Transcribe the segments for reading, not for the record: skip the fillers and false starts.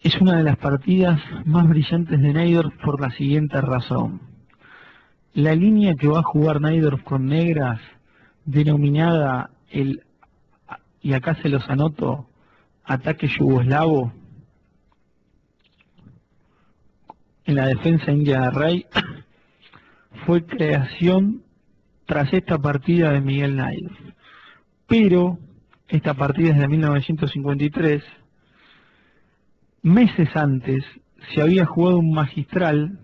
Es una de las partidas más brillantes de Najdorf por la siguiente razón. La línea que va a jugar Najdorf con negras, denominada y acá se los anoto, ataque yugoslavo, en la defensa india de Rey, fue creación tras esta partida de Miguel Najdorf. Pero esta partida es de 1953. Meses antes se había jugado un magistral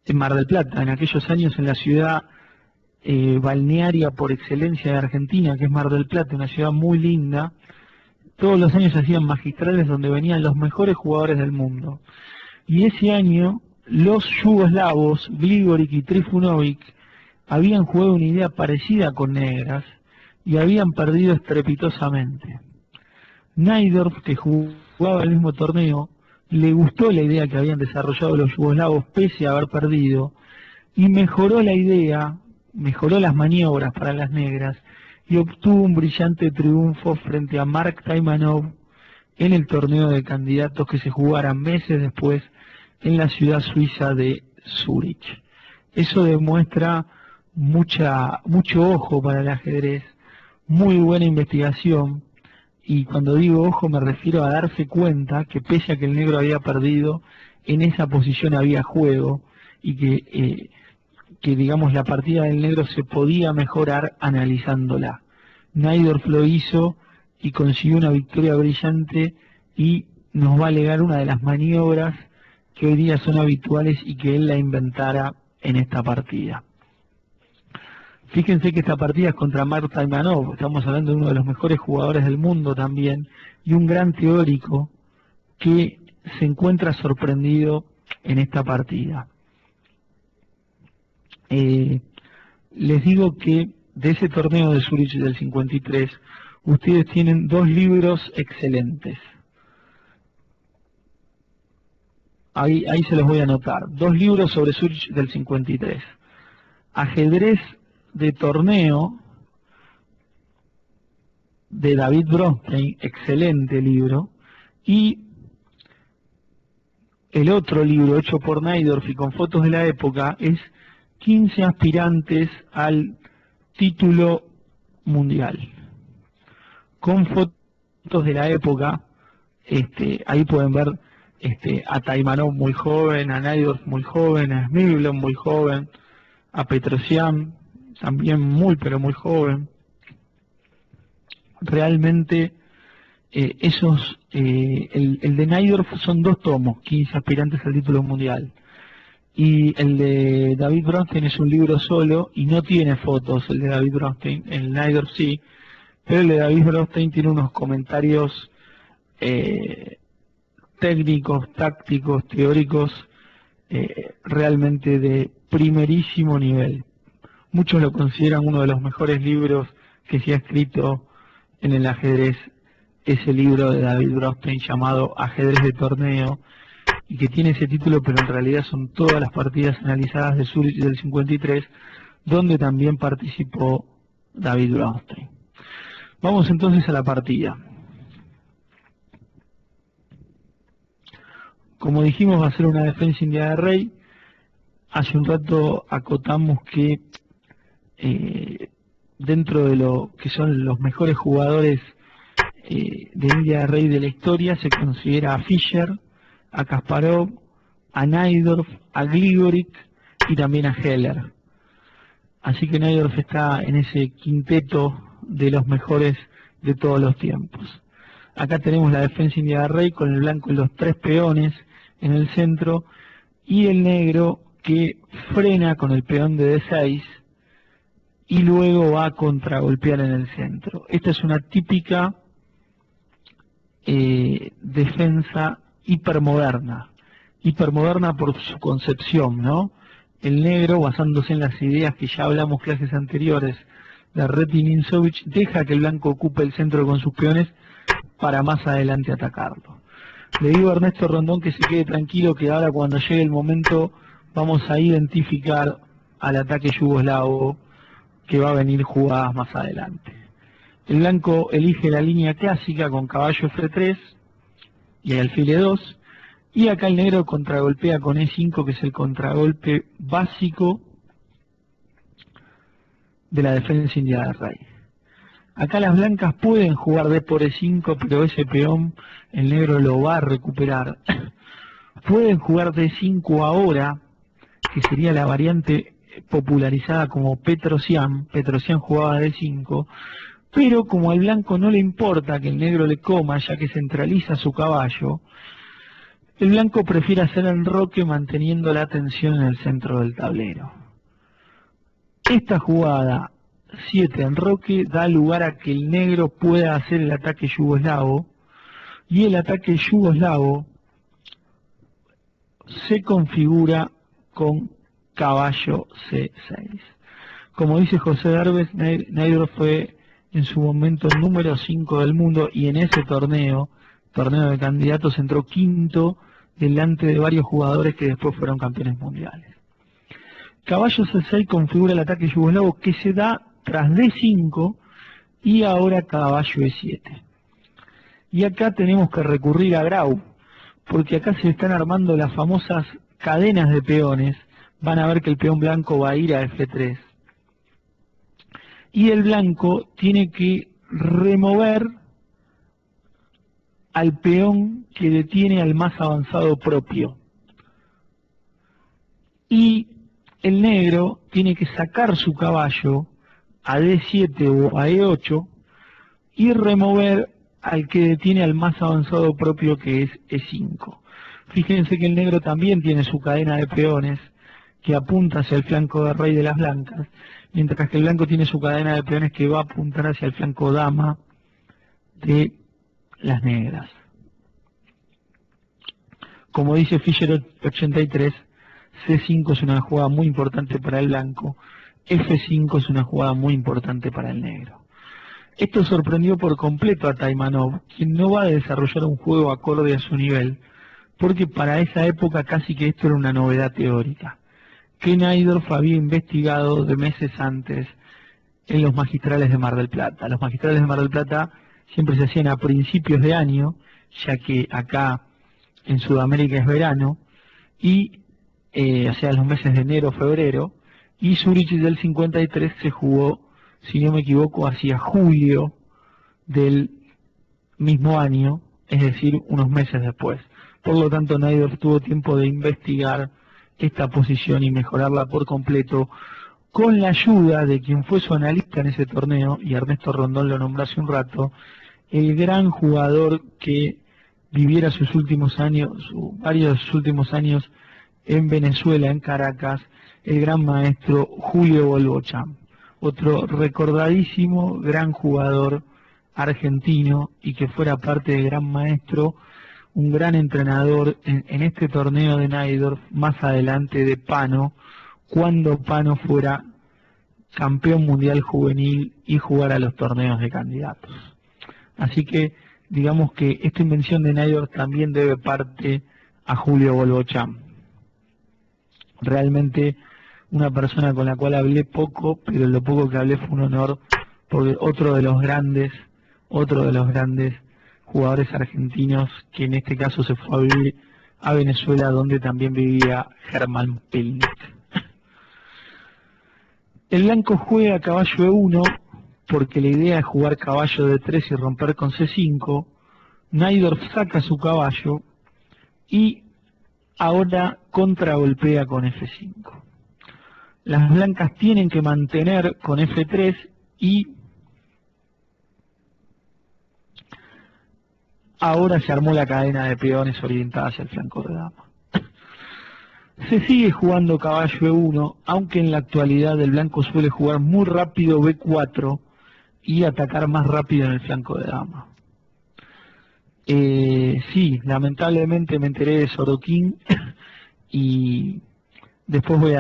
en Mar del Plata, en aquellos años en la ciudad balnearia por excelencia de Argentina, que es Mar del Plata, una ciudad muy linda. Todos los años se hacían magistrales donde venían los mejores jugadores del mundo. Y ese año los yugoslavos, Gligoric y Trifunovic, habían jugado una idea parecida con negras y habían perdido estrepitosamente. Najdorf, que jugaba el mismo torneo, le gustó la idea que habían desarrollado los yugoslavos pese a haber perdido, y mejoró la idea, mejoró las maniobras para las negras, y obtuvo un brillante triunfo frente a Mark Taimanov en el torneo de candidatos que se jugara meses después en la ciudad suiza de Zúrich. Eso demuestra mucho ojo para el ajedrez, muy buena investigación, y cuando digo ojo me refiero a darse cuenta que pese a que el negro había perdido, en esa posición había juego, y que digamos la partida del negro se podía mejorar analizándola. Najdorf lo hizo y consiguió una victoria brillante y nos va a legar una de las maniobras que hoy día son habituales y que él la inventara en esta partida. Fíjense que esta partida es contra Mark Taimanov, estamos hablando de uno de los mejores jugadores del mundo también, y un gran teórico que se encuentra sorprendido en esta partida. Les digo que de ese torneo de Zúrich del 53, ustedes tienen dos libros excelentes. Ahí se los voy a anotar. Dos libros sobre Zúrich del 53. Ajedrez de torneo de David Bronstein, excelente libro, y el otro libro hecho por Najdorf y con fotos de la época es 15 aspirantes al título mundial, con fotos de la época. Ahí pueden ver a Taimanov muy joven, a Najdorf muy joven, a Smilov muy joven, a Petrosian también muy pero muy joven. Realmente el de Najdorf son dos tomos, 15 aspirantes al título mundial, y el de David Bronstein es un libro solo y no tiene fotos. El de David Bronstein, el Najdorf sí, pero el de David Bronstein tiene unos comentarios técnicos, tácticos, teóricos realmente de primerísimo nivel. Muchos lo consideran uno de los mejores libros que se ha escrito en el ajedrez, ese libro de David Bronstein llamado Ajedrez de Torneo, y que tiene ese título, pero en realidad son todas las partidas analizadas de Zúrich del 53, donde también participó David Bronstein. Vamos entonces a la partida. Como dijimos, va a ser una defensa india de Rey. Hace un rato acotamos que dentro de lo que son los mejores jugadores de India de Rey de la historia se considera a Fischer, a Kasparov, a Najdorf, a Gligoric y también a Heller. Así que Najdorf está en ese quinteto de los mejores de todos los tiempos. Acá tenemos la defensa india de Rey con el blanco y los tres peones en el centro, y el negro que frena con el peón de D6 y luego va a contragolpear en el centro. Esta es una típica defensa hipermoderna por su concepción, ¿no? El negro, basándose en las ideas que ya hablamos clases anteriores de Retin Insovich, deja que el blanco ocupe el centro con sus peones para más adelante atacarlo. Le digo a Ernesto Rondón que se quede tranquilo, que ahora cuando llegue el momento vamos a identificar al ataque yugoslavo que va a venir jugadas más adelante. El blanco elige la línea clásica con caballo F3, y alfil E2, y acá el negro contragolpea con E5, que es el contragolpe básico de la defensa india del rey. Acá las blancas pueden jugar D por E5, pero ese peón el negro lo va a recuperar. Pueden jugar D5 ahora, que sería la variante popularizada como Petrosian. Petrosian jugaba D5, pero como al blanco no le importa que el negro le coma, ya que centraliza su caballo, el blanco prefiere hacer enroque manteniendo la tensión en el centro del tablero. Esta jugada 7 enroque da lugar a que el negro pueda hacer el ataque yugoslavo, y el ataque yugoslavo se configura con caballo C6. Como dice José Derbez, Naidorf fue en su momento el número 5 del mundo, y en ese torneo de candidatos, entró quinto delante de varios jugadores que después fueron campeones mundiales. Caballo C6 configura el ataque yugoslavo, que se da tras D5 y ahora caballo E7. Y acá tenemos que recurrir a Grau, porque acá se están armando las famosas cadenas de peones. Van a ver que el peón blanco va a ir a F3. Y el blanco tiene que remover al peón que detiene al más avanzado propio. Y el negro tiene que sacar su caballo a D7 o a E8 y remover al que detiene al más avanzado propio, que es E5. Fíjense que el negro también tiene su cadena de peones que apunta hacia el flanco de rey de las blancas, mientras que el blanco tiene su cadena de peones que va a apuntar hacia el flanco dama de las negras. Como dice Fischer 83, C5 es una jugada muy importante para el blanco, F5 es una jugada muy importante para el negro. Esto sorprendió por completo a Taimanov, quien no va a desarrollar un juego acorde a su nivel, porque para esa época casi que esto era una novedad teórica, que Naidorf había investigado de meses antes en los magistrales de Mar del Plata. Los magistrales de Mar del Plata siempre se hacían a principios de año, ya que acá en Sudamérica es verano, y o sea, los meses de enero, febrero, y Zurich del 53 se jugó, si no me equivoco, hacia julio del mismo año, es decir, unos meses después. Por lo tanto, Naidorf tuvo tiempo de investigar esta posición y mejorarla por completo, con la ayuda de quien fue su analista en ese torneo, y Ernesto Rondón lo nombró hace un rato, el gran jugador que viviera sus últimos años, varios de sus últimos años en Venezuela, en Caracas, el gran maestro Julio Bolbocham, otro recordadísimo gran jugador argentino, y que fuera parte del gran maestro, un gran entrenador en este torneo de Naidorf, más adelante de Pano, cuando Pano fuera campeón mundial juvenil y jugara los torneos de candidatos. Así que digamos que esta invención de Naidorf también debe parte a Julio Bolbocham. Realmente una persona con la cual hablé poco, pero lo poco que hablé fue un honor, porque otro de los grandes jugadores argentinos, que en este caso se fue a vivir a Venezuela, donde también vivía Germán Pelnik. El blanco juega caballo E1, porque la idea es jugar caballo D3 y romper con C5. Naidorf saca su caballo y ahora contragolpea con F5. Las blancas tienen que mantener con F3 y ahora se armó la cadena de peones orientada hacia el flanco de dama. Se sigue jugando caballo E1, aunque en la actualidad el blanco suele jugar muy rápido B4 y atacar más rápido en el flanco de dama. Sí, lamentablemente me enteré de Sorokin y después voy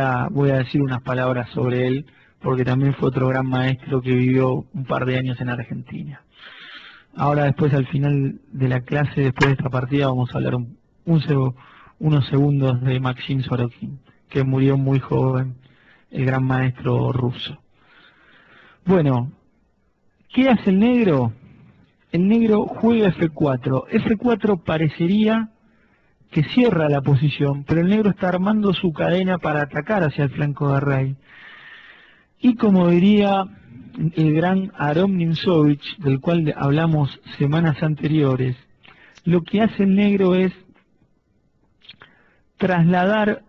a decir unas palabras sobre él, porque también fue otro gran maestro que vivió un par de años en Argentina. Ahora después, al final de la clase, después de esta partida, vamos a hablar unos segundos de Maxim Sorokin, que murió muy joven, el gran maestro ruso. Bueno, ¿qué hace el negro? el negro juega F4. F4 parecería que cierra la posición, pero el negro está armando su cadena para atacar hacia el flanco de rey. Y como diría el gran Aron Nimzovich, del cual hablamos semanas anteriores, lo que hace el negro es trasladar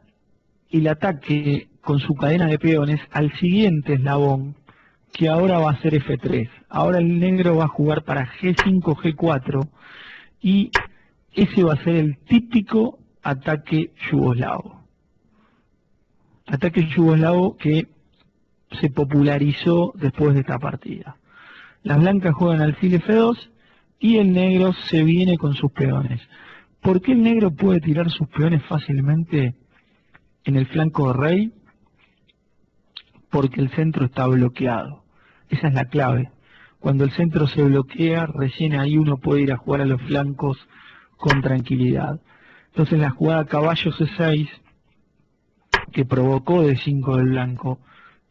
el ataque con su cadena de peones al siguiente eslabón, que ahora va a ser F3. Ahora el negro va a jugar para G5, G4, y ese va a ser el típico ataque yugoslavo. Ataque yugoslavo que se popularizó después de esta partida. Las blancas juegan alfil F2 y el negro se viene con sus peones. ¿Por qué el negro puede tirar sus peones fácilmente en el flanco de rey? Porque el centro está bloqueado. Esa es la clave. Cuando el centro se bloquea, recién ahí uno puede ir a jugar a los flancos con tranquilidad. Entonces la jugada caballo C6, que provocó D5 del blanco,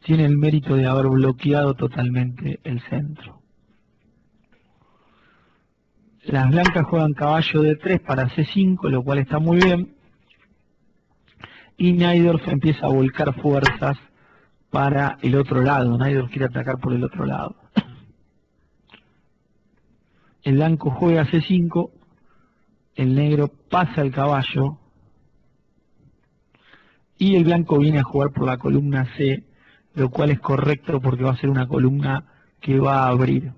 tiene el mérito de haber bloqueado totalmente el centro. Las blancas juegan caballo D3 para C5, lo cual está muy bien. Y Najdorf empieza a volcar fuerzas para el otro lado. Najdorf quiere atacar por el otro lado. El blanco juega C5, el negro pasa el caballo y el blanco viene a jugar por la columna C, lo cual es correcto porque va a ser una columna que va a abrir.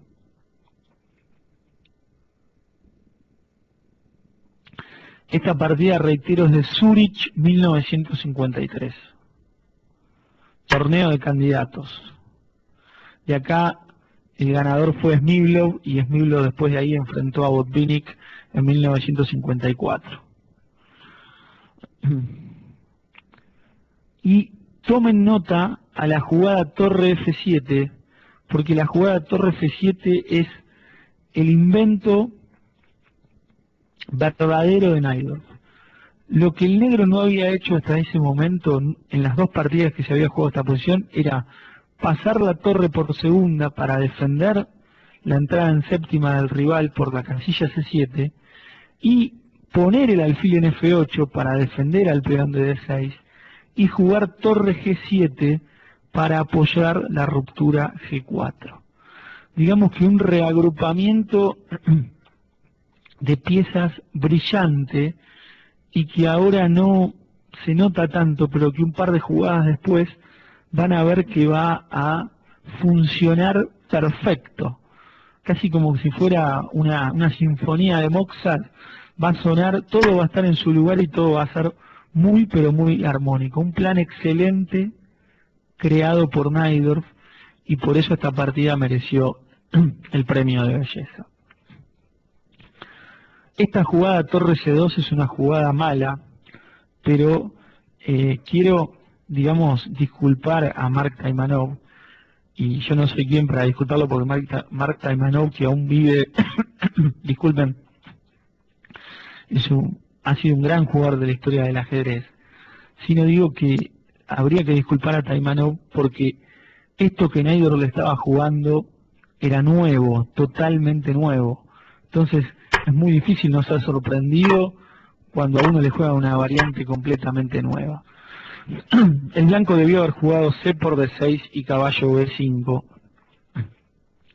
Esta partida, reitero, es de Zurich 1953. Torneo de candidatos. De acá el ganador fue Smyslov y Smyslov después de ahí enfrentó a Botvinnik en 1954. Y tomen nota a la jugada torre F7, porque la jugada torre F7 es el invento verdadero de Najdorf. Lo que el negro no había hecho hasta ese momento en las dos partidas que se había jugado esta posición era pasar la torre por segunda para defender la entrada en séptima del rival por la casilla C7 y poner el alfil en F8 para defender al peón de D6 y jugar torre G7 para apoyar la ruptura G4. Digamos que un reagrupamiento de piezas brillante y que ahora no se nota tanto, pero que un par de jugadas después van a ver que va a funcionar perfecto. Casi como si fuera una sinfonía de Mozart, va a sonar, todo va a estar en su lugar y todo va a ser muy pero muy armónico. Un plan excelente creado por Najdorf y por eso esta partida mereció el premio de belleza. Esta jugada torre C2 es una jugada mala, pero quiero, digamos, disculpar a Mark Taimanov, y yo no soy quien para disculparlo porque Mark Taimanov, que aún vive, disculpen, ha sido un gran jugador de la historia del ajedrez, sino digo que habría que disculpar a Taimanov porque esto que Najdorf le estaba jugando era nuevo, totalmente nuevo. Entonces es muy difícil no ser sorprendido cuando a uno le juega una variante completamente nueva. El blanco debió haber jugado C por D6 y caballo B5.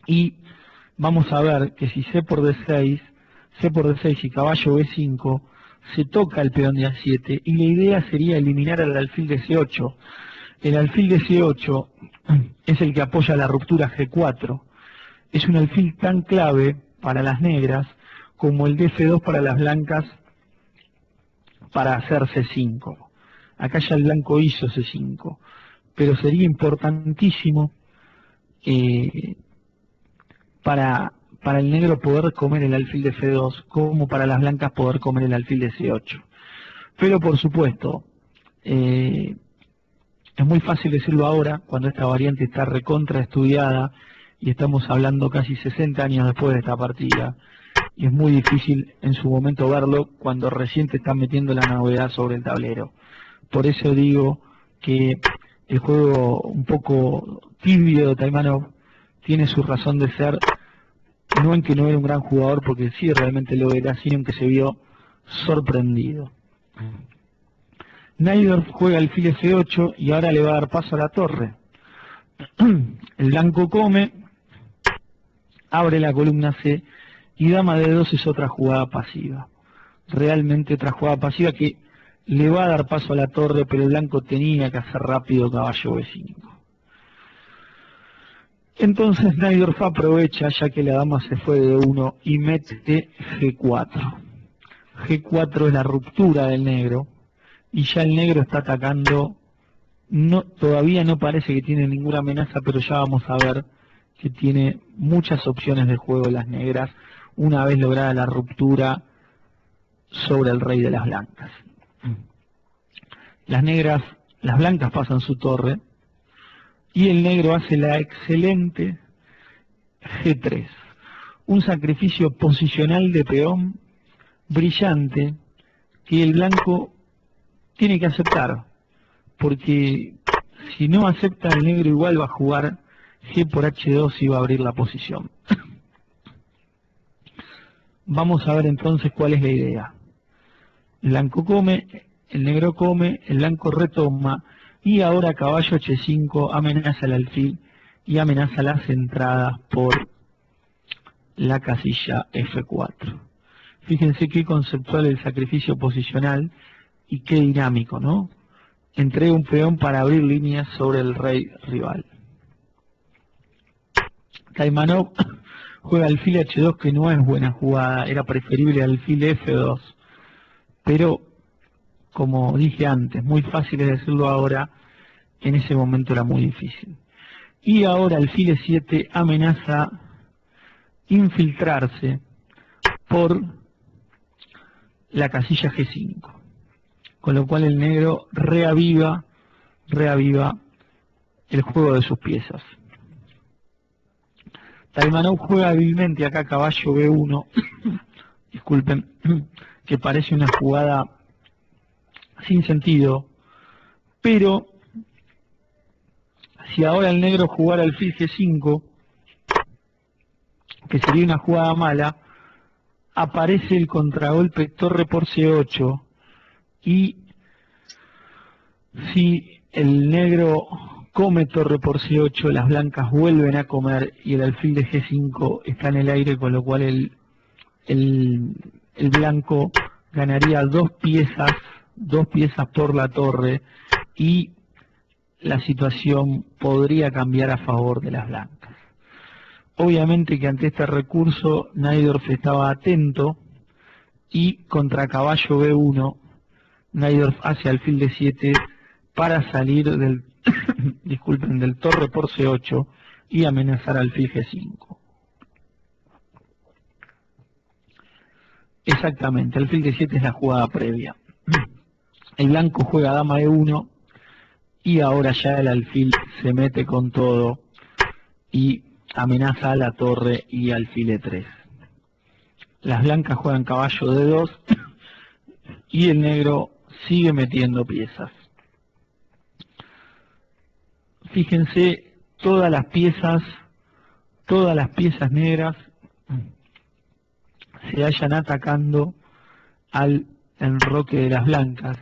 Y vamos a ver que si C por D6 y caballo B5, se toca el peón de A7 y la idea sería eliminar al alfil de C8. El alfil de C8 es el que apoya la ruptura G4. Es un alfil tan clave para las negras como el de F2 para las blancas para hacer C5. Acá ya el blanco hizo C5, pero sería importantísimo para el negro poder comer el alfil de F2, como para las blancas poder comer el alfil de C8. Pero por supuesto, es muy fácil decirlo ahora, cuando esta variante está recontra estudiada, y estamos hablando casi 60 años después de esta partida, y es muy difícil en su momento verlo cuando recién te están metiendo la novedad sobre el tablero. Por eso digo que el juego un poco tibio de Taimanov tiene su razón de ser no en que no era un gran jugador, porque sí realmente lo era, sino en que se vio sorprendido. Najdorf juega alfil F8 y ahora le va a dar paso a la torre. El blanco come, abre la columna C y dama D2 es otra jugada pasiva. Realmente otra jugada pasiva que le va a dar paso a la torre, pero el blanco tenía que hacer rápido caballo B5. Entonces Najdorf aprovecha, ya que la dama se fue de 1 y mete G4. G4 es la ruptura del negro y ya el negro está atacando. No, todavía no parece que tiene ninguna amenaza, pero ya vamos a ver que tiene muchas opciones de juego las negras una vez lograda la ruptura sobre el rey de las blancas. Las blancas pasan su torre y el negro hace la excelente G3, un sacrificio posicional de peón brillante que el blanco tiene que aceptar, porque si no acepta el negro igual va a jugar G por H2 y va a abrir la posición. Vamos a ver entonces cuál es la idea. El blanco come, el negro come, el blanco retoma y ahora caballo H5 amenaza el alfil y amenaza las entradas por la casilla F4. Fíjense qué conceptual el sacrificio posicional y qué dinámico, ¿no? Entrega un peón para abrir líneas sobre el rey rival. Taimanov juega alfil H2, que no es buena jugada, era preferible alfil F2, pero como dije antes, muy fácil es decirlo ahora, en ese momento era muy difícil. Y ahora alfil E7 amenaza infiltrarse por la casilla G5, con lo cual el negro reaviva el juego de sus piezas. Taimanov juega hábilmente acá caballo B1, disculpen, que parece una jugada sin sentido, pero si ahora el negro jugara alfil G5, que sería una jugada mala, aparece el contragolpe torre por C8, y si el negro come torre por C8, las blancas vuelven a comer y el alfil de G5 está en el aire, con lo cual el blanco ganaría dos piezas por la torre y la situación podría cambiar a favor de las blancas. Obviamente que ante este recurso Najdorf estaba atento y contra caballo B1 Najdorf hace alfil de 7 para salir del disculpen, del torre por C8 y amenazar alfil G5. Exactamente, alfil de 7 es la jugada previa. El blanco juega dama E1 y ahora ya el alfil se mete con todo y amenaza a la torre y alfil E3. Las blancas juegan caballo D2 y el negro sigue metiendo piezas. Fíjense, todas las piezas negras se hallan atacando al enroque de las blancas.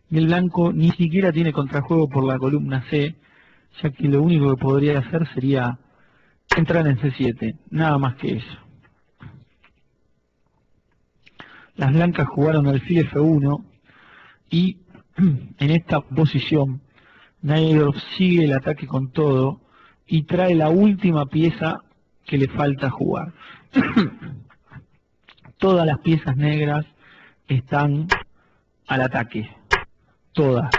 Y el blanco ni siquiera tiene contrajuego por la columna C, ya que lo único que podría hacer sería entrar en C7, nada más que eso. Las blancas jugaron alfil F1 y en esta posición Najdorf sigue el ataque con todo y trae la última pieza que le falta jugar. Todas las piezas negras están al ataque, todas.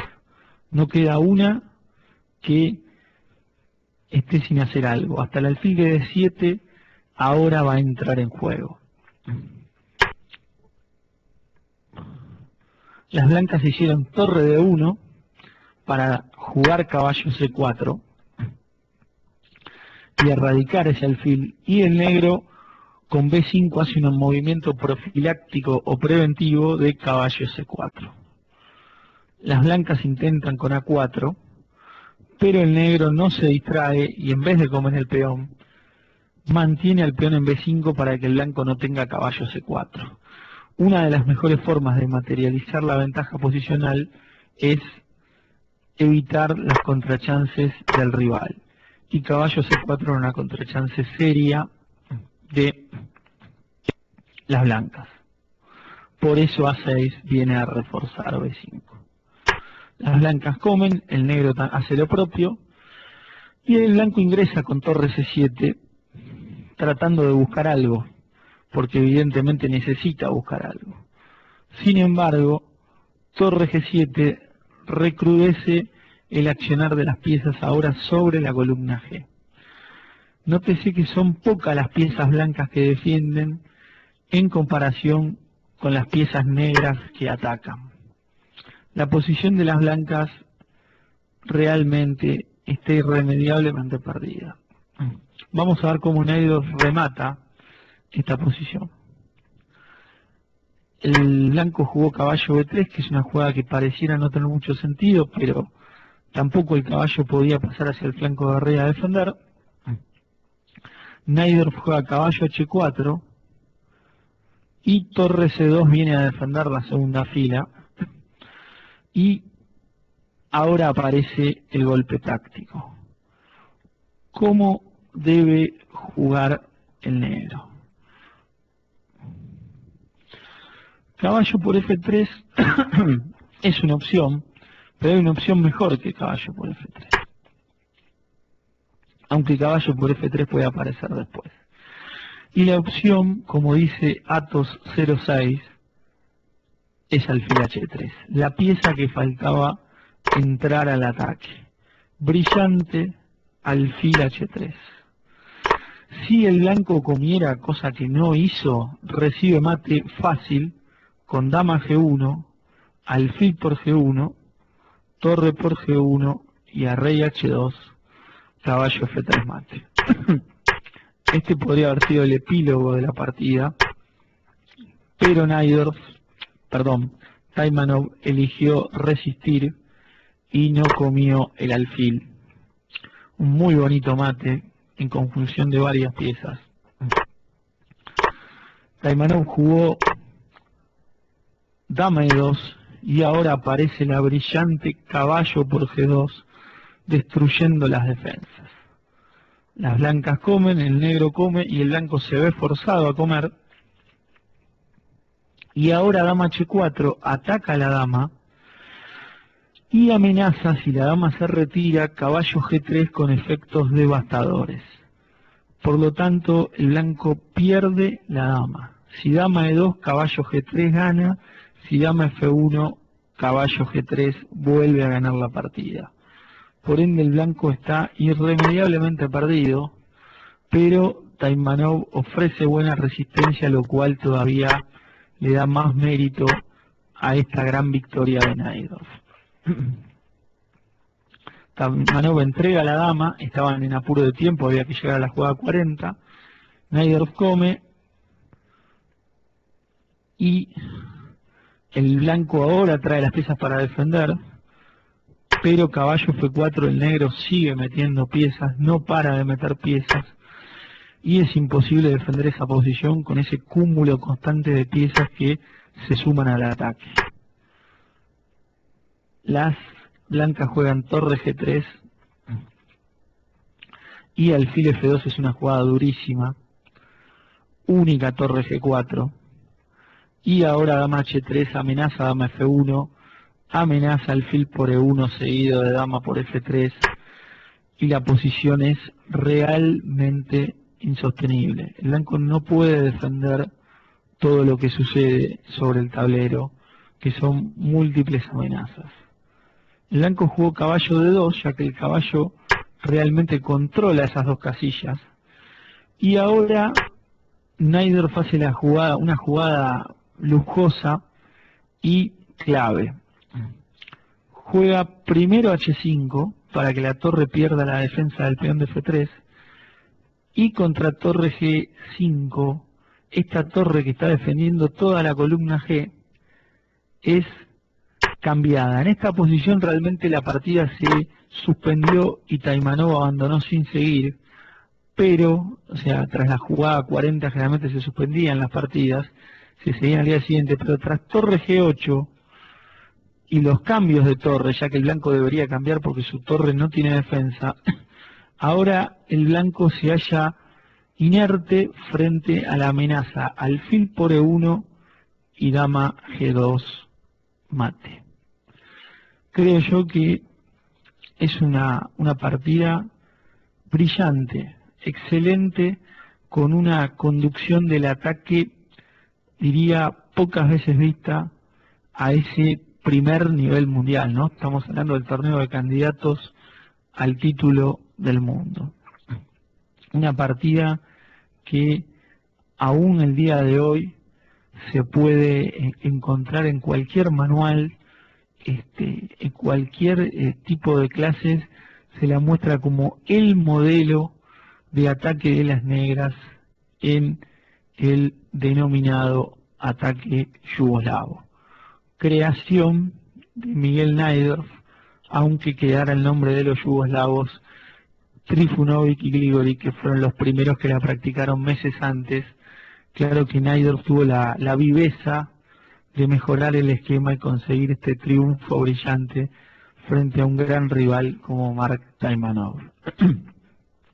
No queda una que esté sin hacer algo. Hasta el alfil de D7 ahora va a entrar en juego. Las blancas hicieron torre de 1 para jugar caballo C4 y erradicar ese alfil, y el negro con B5 hace un movimiento profiláctico o preventivo de caballo C4. Las blancas intentan con A4, pero el negro no se distrae y en vez de comer el peón, mantiene al peón en B5 para que el blanco no tenga caballo C4. Una de las mejores formas de materializar la ventaja posicional es evitar las contrachances del rival. Y caballo C4 era una contrachance seria de las blancas. Por eso A6 viene a reforzar B5. Las blancas comen, el negro hace lo propio, y el blanco ingresa con torre C7, tratando de buscar algo, porque evidentemente necesita buscar algo. Sin embargo, torre G7 recrudece el accionar de las piezas ahora sobre la columna G. Nótese que son pocas las piezas blancas que defienden en comparación con las piezas negras que atacan. La posición de las blancas realmente está irremediablemente perdida. Vamos a ver cómo Naidorf remata esta posición. El blanco jugó caballo B3, que es una jugada que pareciera no tener mucho sentido, pero tampoco el caballo podía pasar hacia el flanco de rey a defender. Naidorf juega caballo H4 y torre C2 viene a defender la segunda fila. Y ahora aparece el golpe táctico. ¿Cómo debe jugar el negro? Caballo por F3 es una opción, pero hay una opción mejor que caballo por F3. Aunque caballo por F3 puede aparecer después. Y la opción, como dice Atos 06, es alfil H3, la pieza que faltaba entrar al ataque. Brillante alfil H3. Si el blanco comiera, cosa que no hizo, recibe mate fácil con dama G1, alfil por G1, torre por G1 y a rey H2, caballo F3 mate. Este podría haber sido el epílogo de la partida, pero Taimanov eligió resistir y no comió el alfil. Un muy bonito mate en conjunción de varias piezas. Taimanov jugó dama E2 y ahora aparece la brillante caballo por G2 destruyendo las defensas. Las blancas comen, el negro come y el blanco se ve forzado a comer. Y ahora dama H4 ataca a la dama y amenaza, si la dama se retira, caballo G3 con efectos devastadores. Por lo tanto, el blanco pierde la dama. Si dama E2, caballo G3 gana. Si dama F1, caballo G3 vuelve a ganar la partida. Por ende, el blanco está irremediablemente perdido, pero Taimanov ofrece buena resistencia, lo cual todavía le da más mérito a esta gran victoria de Naidorf. Taimanov entrega a la dama, estaban en apuro de tiempo, había que llegar a la jugada 40. Naidorf come y el blanco ahora trae las piezas para defender, pero caballo F4, el negro sigue metiendo piezas, no para de meter piezas, y es imposible defender esa posición con ese cúmulo constante de piezas que se suman al ataque. Las blancas juegan torre G3 y alfil F2 es una jugada durísima, única torre G4, y ahora dama H3 amenaza dama F1, amenaza alfil por E1 seguido de dama por F3, y la posición es realmente insostenible. El blanco no puede defender todo lo que sucede sobre el tablero, que son múltiples amenazas. El blanco jugó caballo D2, ya que el caballo realmente controla esas dos casillas, y ahora Naidorf hace una jugada lujosa y clave. Juega primero H5 para que la torre pierda la defensa del peón de F3 y contra torre G5, esta torre que está defendiendo toda la columna G es cambiada. En esta posición realmente la partida se suspendió y Taimanov abandonó sin seguir, pero, o sea, tras la jugada 40 generalmente se suspendían las partidas, se seguían al día siguiente, pero tras torre G8 y los cambios de torre, ya que el blanco debería cambiar porque su torre no tiene defensa, ahora el blanco se halla inerte frente a la amenaza alfil por E1 y dama G2 mate. Creo yo que es una partida brillante, excelente, con una conducción del ataque, diría, pocas veces vista a ese primer nivel mundial, ¿no? Estamos hablando del torneo de candidatos al título del mundo. Una partida que aún el día de hoy se puede encontrar en cualquier manual, en cualquier tipo de clases, se la muestra como el modelo de ataque de las negras en el denominado ataque yugoslavo. Creación de Miguel Najdorf, aunque quedara el nombre de los yugoslavos Trifunovic y Grigori, que fueron los primeros que la practicaron meses antes. Claro que Najdorf tuvo la viveza de mejorar el esquema y conseguir este triunfo brillante frente a un gran rival como Mark Taimanov.